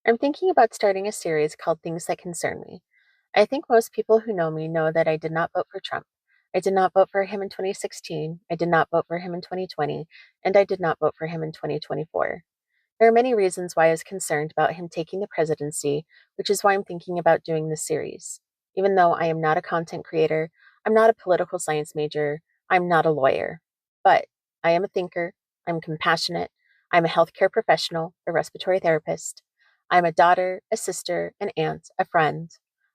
I'm thinking about starting a series called Things That Concern Me. I think most people who know me know that I did not vote for Trump. I did not vote for him in 2016, I did not vote for him in 2020, and I did not vote for him in 2024. There are many reasons why I was concerned about him taking the presidency, which is why I'm thinking about doing this series. Even though I am not a content creator, I'm not a political science major, I'm not a lawyer. But I am a thinker, I'm compassionate, I'm a healthcare professional, a respiratory therapist. I'm a daughter, a sister, an aunt, a friend.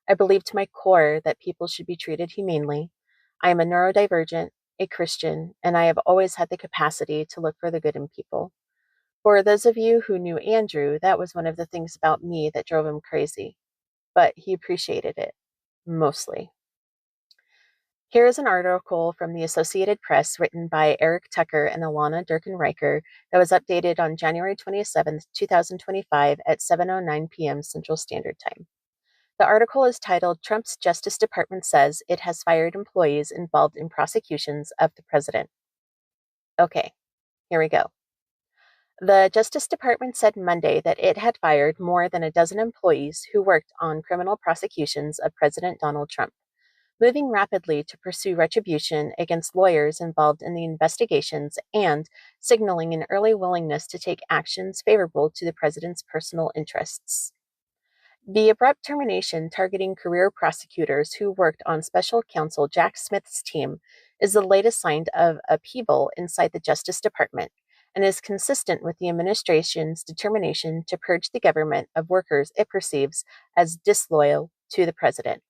I believe to my core that people should be treated humanely. I am a neurodivergent, a Christian, and I have always had the capacity to look for the good in people. For those of you who knew Andrew, that was one of the things about me that drove him crazy, but he appreciated it, mostly. Here is an article from the Associated Press written by Eric Tucker and Alana Durkin-Riker that was updated on January 27th, 2025 at 7:09 p.m. Central Standard Time. The article is titled, Trump's Justice Department Says It Has Fired Employees Involved in Prosecutions of the President. Okay, here we go. The Justice Department said Monday that it had fired more than a dozen employees who worked on criminal prosecutions of President Donald Trump, moving rapidly to pursue retribution against lawyers involved in the investigations and signaling an early willingness to take actions favorable to the president's personal interests. The abrupt termination targeting career prosecutors who worked on special counsel Jack Smith's team is the latest sign of upheaval inside the Justice Department and is consistent with the administration's determination to purge the government of workers it perceives as disloyal to the president.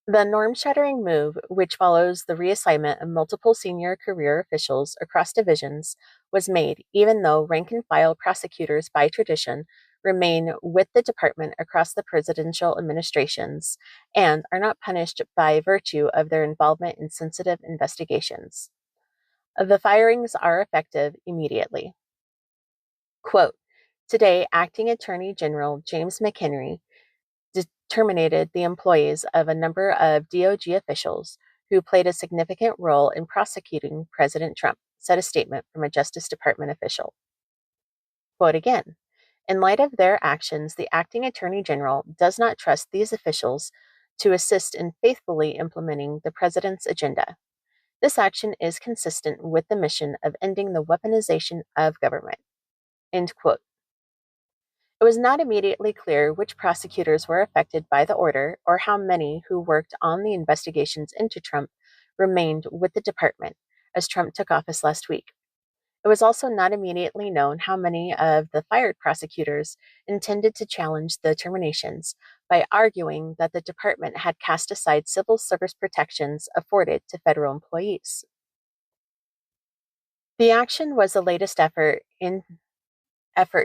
The norm-shattering move, which follows the reassignment of multiple senior career officials across divisions, was made even though rank-and-file prosecutors by tradition remain with the department across the presidential administrations and are not punished by virtue of their involvement in sensitive investigations. The firings are effective immediately. Quote, today, Acting Attorney General James McHenry terminated the employees of a number of DOJ officials who played a significant role in prosecuting President Trump, said a statement from a Justice Department official. Quote again, in light of their actions, the acting attorney general does not trust these officials to assist in faithfully implementing the president's agenda. This action is consistent with the mission of ending the weaponization of government. End quote. It was not immediately clear which prosecutors were affected by the order or how many who worked on the investigations into Trump remained with the department as Trump took office last week. It was also not immediately known how many of the fired prosecutors intended to challenge the terminations by arguing that the department had cast aside civil service protections afforded to federal employees. The action was the latest effort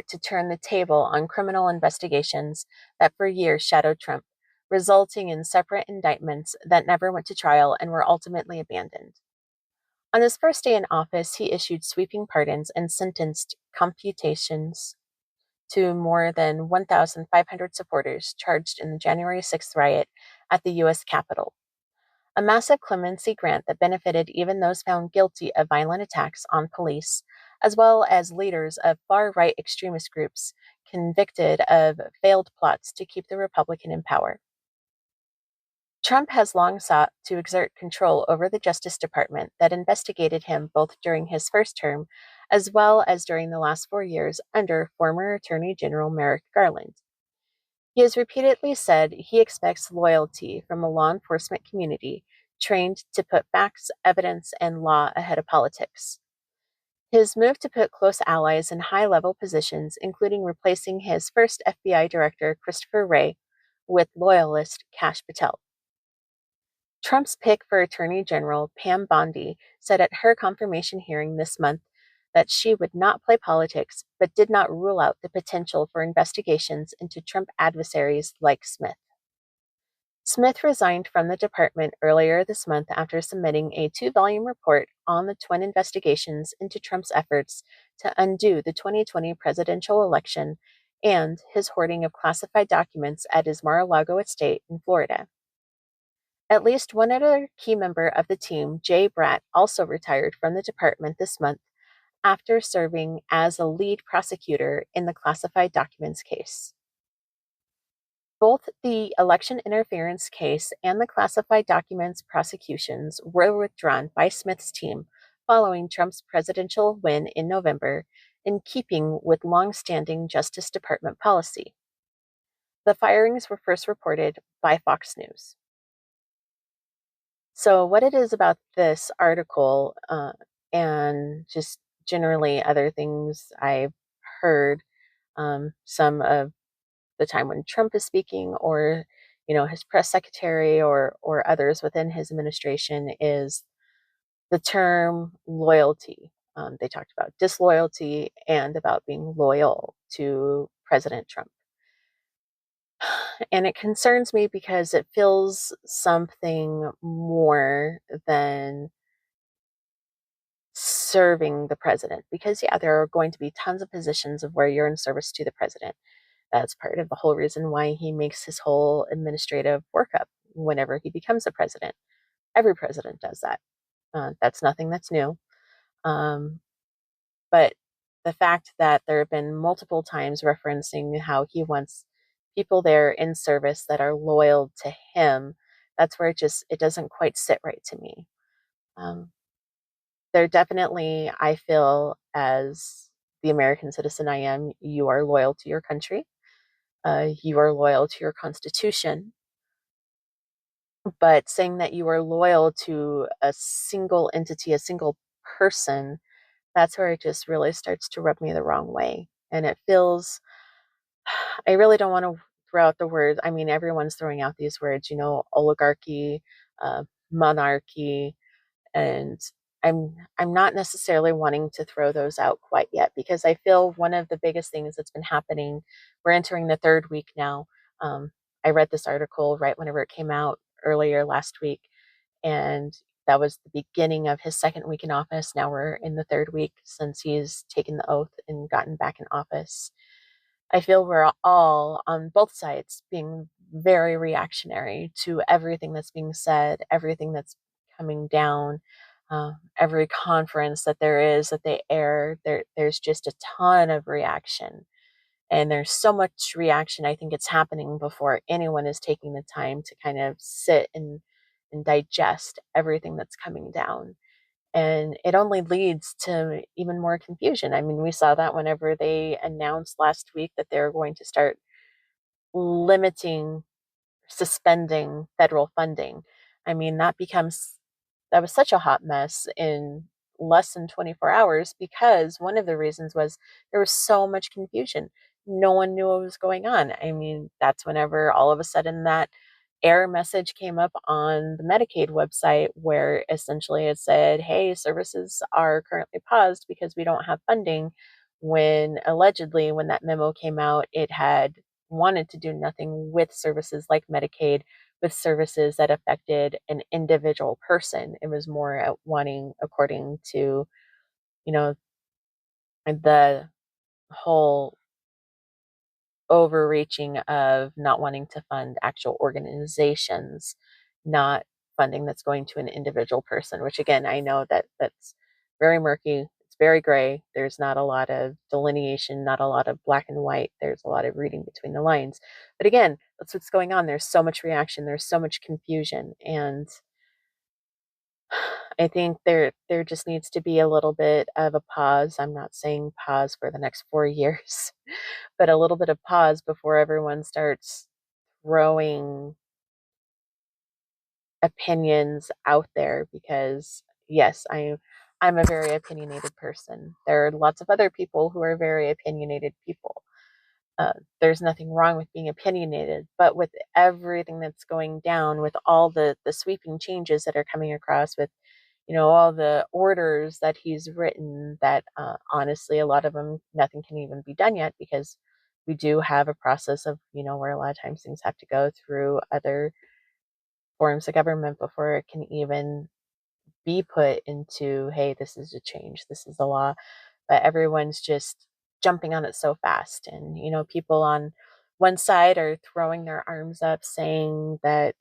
to turn the table on criminal investigations that for years shadowed Trump, resulting in separate indictments that never went to trial and were ultimately abandoned. On his first day in office, he issued sweeping pardons and sentenced computations to more than 1,500 supporters charged in the January 6th riot at the U.S. Capitol, a massive clemency grant that benefited even those found guilty of violent attacks on police, as well as leaders of far-right extremist groups convicted of failed plots to keep the Republican in power. Trump has long sought to exert control over the Justice Department that investigated him both during his first term as well as during the last 4 years under former Attorney General Merrick Garland. He has repeatedly said he expects loyalty from a law enforcement community trained to put facts, evidence, and law ahead of politics. His move to put close allies in high-level positions, including replacing his first FBI director, Christopher Wray, with loyalist Kash Patel. Trump's pick for Attorney General, Pam Bondi, said at her confirmation hearing this month that she would not play politics, but did not rule out the potential for investigations into Trump adversaries like Smith. Smith resigned from the department earlier this month after submitting a 2-volume report on the twin investigations into Trump's efforts to undo the 2020 presidential election and his hoarding of classified documents at his Mar-a-Lago estate in Florida. At least one other key member of the team, Jay Bratt, also retired from the department this month after serving as a lead prosecutor in the classified documents case. Both the election interference case and the classified documents prosecutions were withdrawn by Smith's team following Trump's presidential win in November, in keeping with long-standing Justice Department policy. The firings were first reported by Fox News. So, what it is about this article, and just generally other things I've heard, some of the time when Trump is speaking, or his press secretary, or others within his administration, is the term loyalty. They talked about disloyalty and about being loyal to President Trump. And it concerns me because it feels something more than serving the president. Because, yeah, there are going to be tons of positions of where you're in service to the president. That's part of the whole reason why he makes his whole administrative workup whenever he becomes a president. Every president does that. That's nothing that's new. But the fact that there have been multiple times referencing how he wants people there in service that are loyal to him, that's where it doesn't quite sit right to me. There definitely, I feel, as the American citizen I am, you are loyal to your country. You are loyal to your constitution. But saying that you are loyal to a single entity, a single person, that's where it just really starts to rub me the wrong way. And it feels, I really don't want to throw out the words. I mean, everyone's throwing out these words, oligarchy, uh, monarchy, and I'm not necessarily wanting to throw those out quite yet, because I feel one of the biggest things that's been happening, we're entering the third week now. I read this article right whenever it came out earlier last week, and that was the beginning of his second week in office. Now we're in the third week since he's taken the oath and gotten back in office. I feel we're all on both sides being very reactionary to everything that's being said, everything that's coming down, every conference that there is that they air. There's just a ton of reaction. And there's so much reaction. I think it's happening before anyone is taking the time to kind of sit and digest everything that's coming down. And it only leads to even more confusion. I mean, we saw that whenever they announced last week that they're going to start limiting, suspending federal funding. I mean, that was such a hot mess in less than 24 hours, because one of the reasons was there was so much confusion. No one knew what was going on. I mean, that's whenever all of a sudden that error message came up on the Medicaid website, where essentially it said, hey, services are currently paused because we don't have funding. When allegedly, when that memo came out, it had wanted to do nothing with services like Medicaid, with services that affected an individual person. It was more at wanting, according to, you know, the whole overreaching of not wanting to fund actual organizations, not funding that's going to an individual person, which again, I know that that's very murky. It's very gray. There's not a lot of delineation, not a lot of black and white. There's a lot of reading between the lines. But again, that's what's going on. There's so much reaction. There's so much confusion. And I think there just needs to be a little bit of a pause. I'm not saying pause for the next 4 years, but a little bit of pause before everyone starts throwing opinions out there, because yes, I'm a very opinionated person. There are lots of other people who are very opinionated people. There's nothing wrong with being opinionated, but with everything that's going down, with all the sweeping changes that are coming across, with all the orders that he's written, that honestly, a lot of them, nothing can even be done yet, because we do have a process of, where a lot of times things have to go through other forms of government before it can even be put into, hey, this is a change, this is the law. But everyone's just jumping on it so fast. And, people on one side are throwing their arms up saying that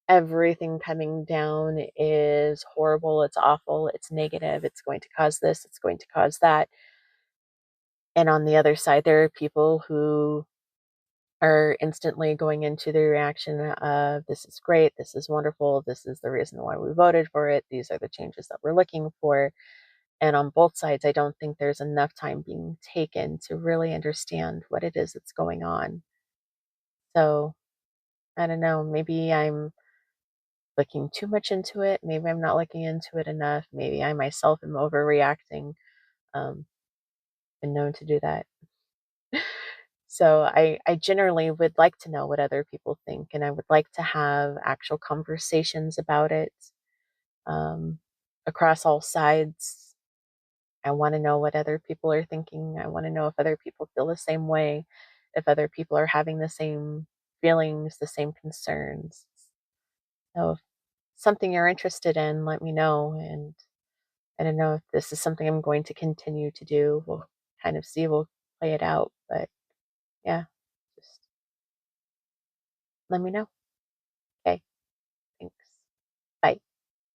everything coming down is horrible, it's awful, it's negative, it's going to cause this, it's going to cause that. And on the other side, there are people who are instantly going into the reaction of, this is great, this is wonderful, this is the reason why we voted for it, these are the changes that we're looking for. And on both sides, I don't think there's enough time being taken to really understand what it is that's going on. So I don't know, maybe I'm looking too much into it. Maybe I'm not looking into it enough. Maybe I myself am overreacting. Um, been known to do that. So I generally would like to know what other people think, and I would like to have actual conversations about it um, across all sides. I want to know what other people are thinking. I want to know if other people feel the same way, if other people are having the same feelings, the same concerns. So if something you're interested in, let me know. And I don't know if this is something I'm going to continue to do. We'll kind of see. We'll play it out. But yeah, just let me know.